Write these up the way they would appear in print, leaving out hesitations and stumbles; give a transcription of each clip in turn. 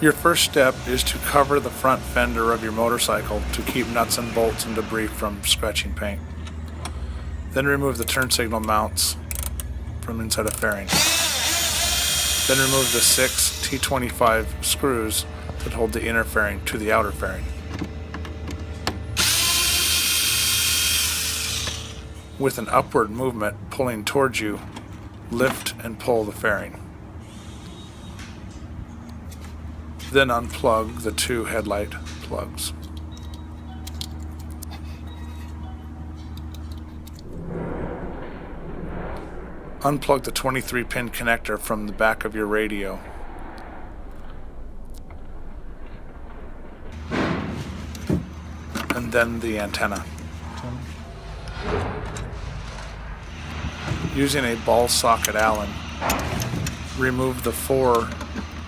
Your first step is to cover the front fender of your motorcycle to keep nuts and bolts and debris from scratching paint. Then remove the turn signal mounts from inside a fairing. Then remove the 6 T25 screws that hold the inner fairing to the outer fairing. With an upward movement pulling towards you, lift and pull the fairing. Then unplug the 2 headlight plugs. Unplug the 23-pin connector from the back of your radio. And then the antenna. Using a ball socket Allen, remove the 4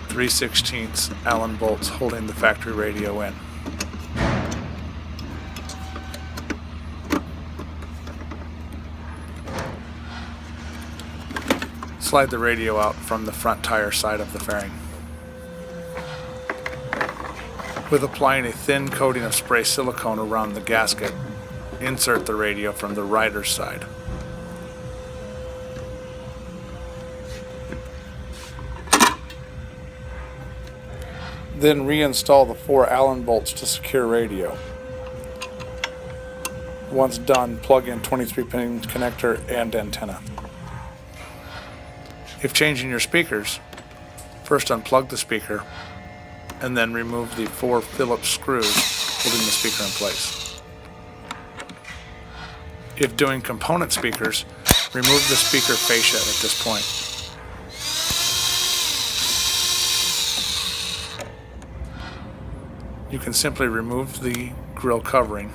3/16 Allen bolts holding the factory radio in. Slide the radio out from the front tire side of the fairing. With applying a thin coating of spray silicone around the gasket, insert the radio from the rider's side. Then reinstall the 4 Allen bolts to secure radio. Once done, plug in 23-pin connector and antenna. If changing your speakers, first unplug the speaker and then remove the 4 Phillips screws holding the speaker in place. If doing component speakers, remove the speaker fascia at this point. You can simply remove the grill covering.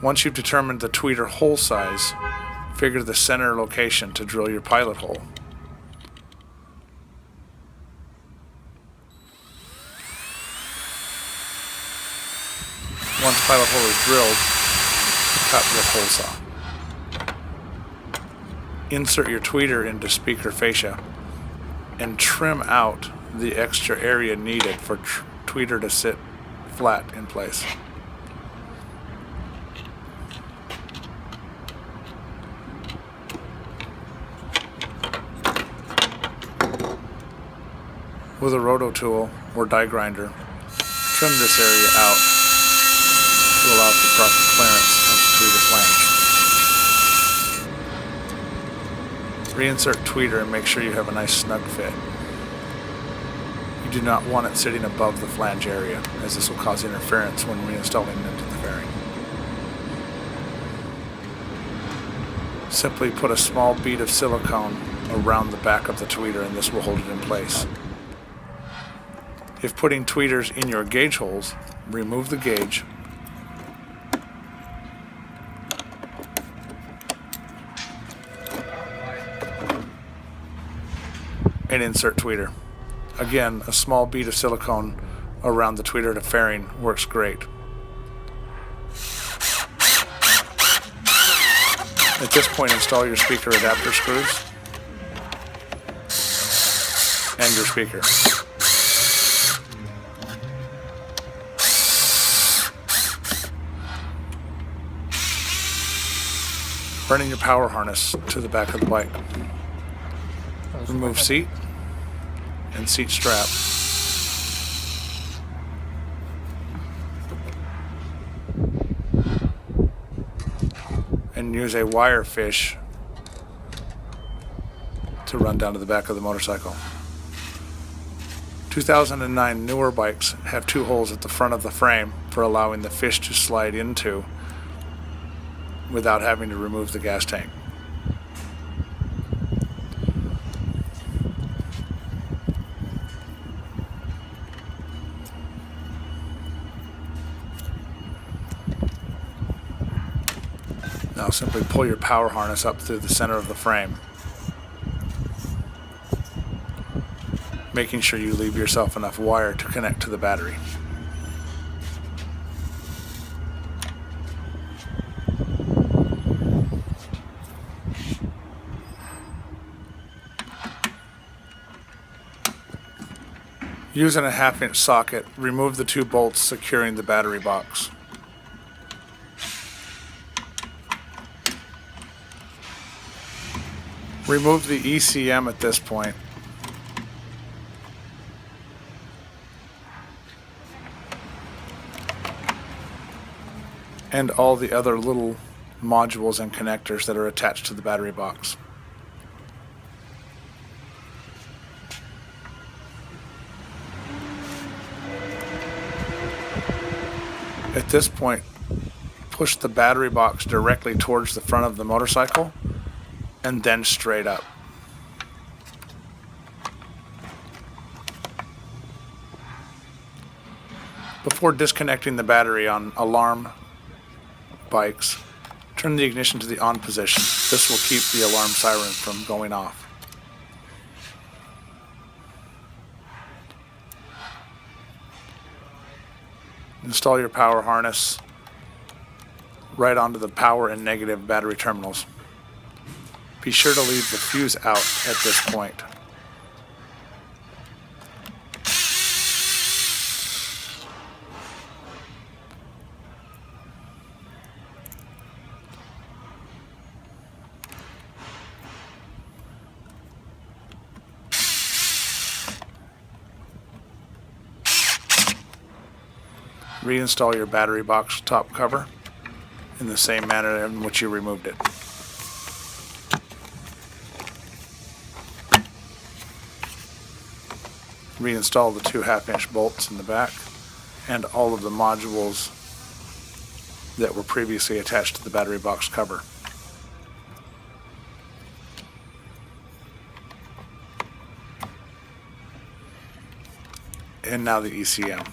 Once you've determined the tweeter hole size, figure the center location to drill your pilot hole. Once pilot hole is drilled, cut with hole saw. Insert your tweeter into speaker fascia and trim out the extra area needed for tweeter to sit flat in place. With a roto tool or die grinder, trim this area out to allow for proper clearance of the tweeter flange. Reinsert tweeter and make sure you have a nice snug fit. You do not want it sitting above the flange area, as this will cause interference when reinstalling into the fairing. Simply put a small bead of silicone around the back of the tweeter and this will hold it in place. If putting tweeters in your gauge holes, remove the gauge, and insert tweeter. Again, a small bead of silicone around the tweeter to fairing works great. At this point, install your speaker adapter screws and your speaker. Running your power harness to the back of the bike. Remove seat and seat strap. And use a wire fish to run down to the back of the motorcycle. 2009 newer bikes have 2 holes at the front of the frame for allowing the fish to slide into without having to remove the gas tank. Now simply pull your power harness up through the center of the frame, making sure you leave yourself enough wire to connect to the battery. Using a 1/2-inch socket, remove the 2 bolts securing the battery box. Remove the ECM at this point. And all the other little modules and connectors that are attached to the battery box. At this point, push the battery box directly towards the front of the motorcycle and then straight up. Before disconnecting the battery on alarm bikes, turn the ignition to the on position. This will keep the alarm siren from going off. Install your power harness right onto the power and negative battery terminals. Be sure to leave the fuse out at this point. Reinstall your battery box top cover in the same manner in which you removed it. Reinstall the 2 1/2-inch bolts in the back and all of the modules that were previously attached to the battery box cover. And now the ECM.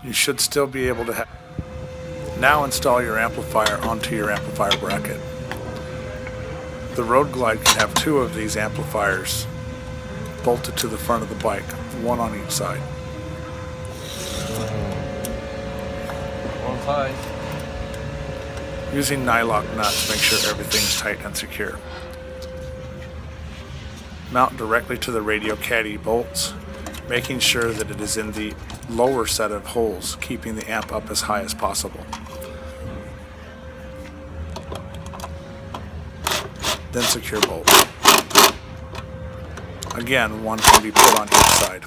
You should still be able to now install your amplifier onto your amplifier bracket. The Road Glide can have 2 of these amplifiers bolted to the front of the bike, 1 on each side. One tight. Using nylock nuts, make sure everything's tight and secure. Mount directly to the radio caddy bolts, making sure that it is in the lower set of holes, keeping the amp up as high as possible. Then secure bolt. Again, 1 can be put on each side.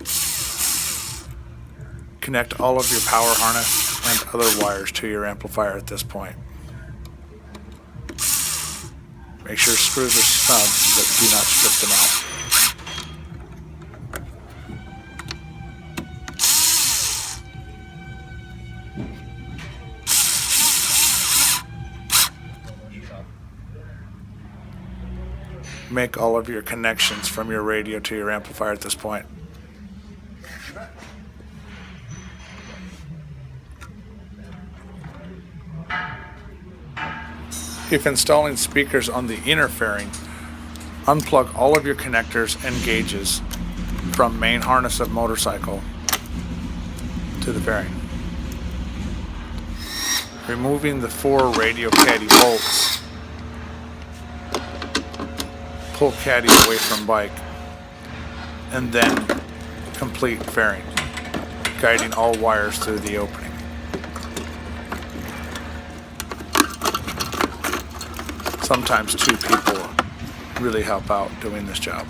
Connect all of your power harness and other wires to your amplifier at this point. Make sure screws are snug, but do not strip them out. Make all of your connections from your radio to your amplifier at this point. If installing speakers on the inner fairing, unplug all of your connectors and gauges from main harness of motorcycle to the fairing. Removing the 4 radio caddy bolts, pull caddy away from bike, and then complete fairing, guiding all wires through the opening. Sometimes 2 people really help out doing this job.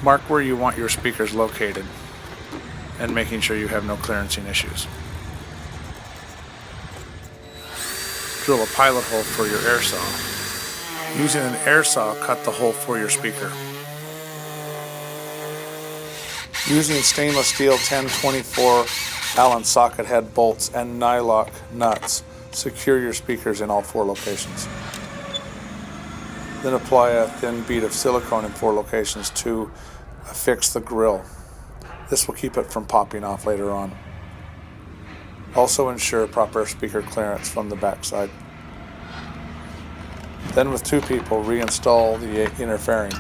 Mark where you want your speakers located and making sure you have no clearancing issues. Drill a pilot hole for your air saw. Using an air saw, cut the hole for your speaker. Using stainless steel 1024 Allen socket head bolts and nylock nuts, secure your speakers in all 4 locations. Then apply a thin bead of silicone in 4 locations to affix the grill. This will keep it from popping off later on. Also ensure proper speaker clearance from the backside. Then with 2 people, reinstall the inner fairing,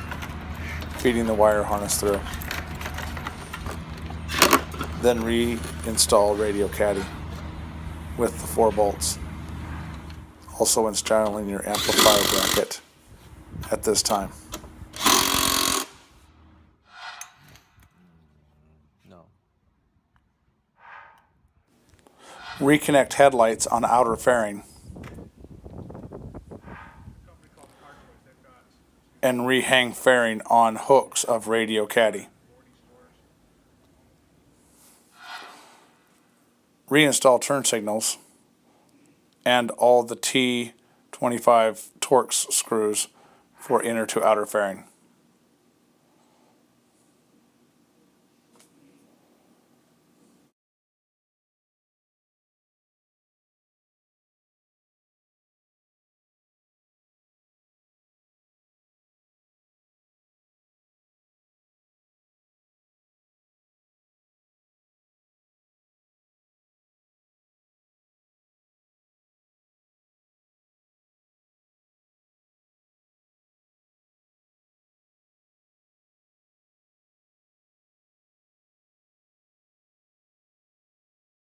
feeding the wire harness through. Then reinstall radio caddy with the 4 bolts Also installing your amplifier bracket at this time. No. Reconnect headlights on outer fairing. And rehang fairing on hooks of radio caddy. Reinstall turn signals and all the T25 Torx screws for inner to outer fairing.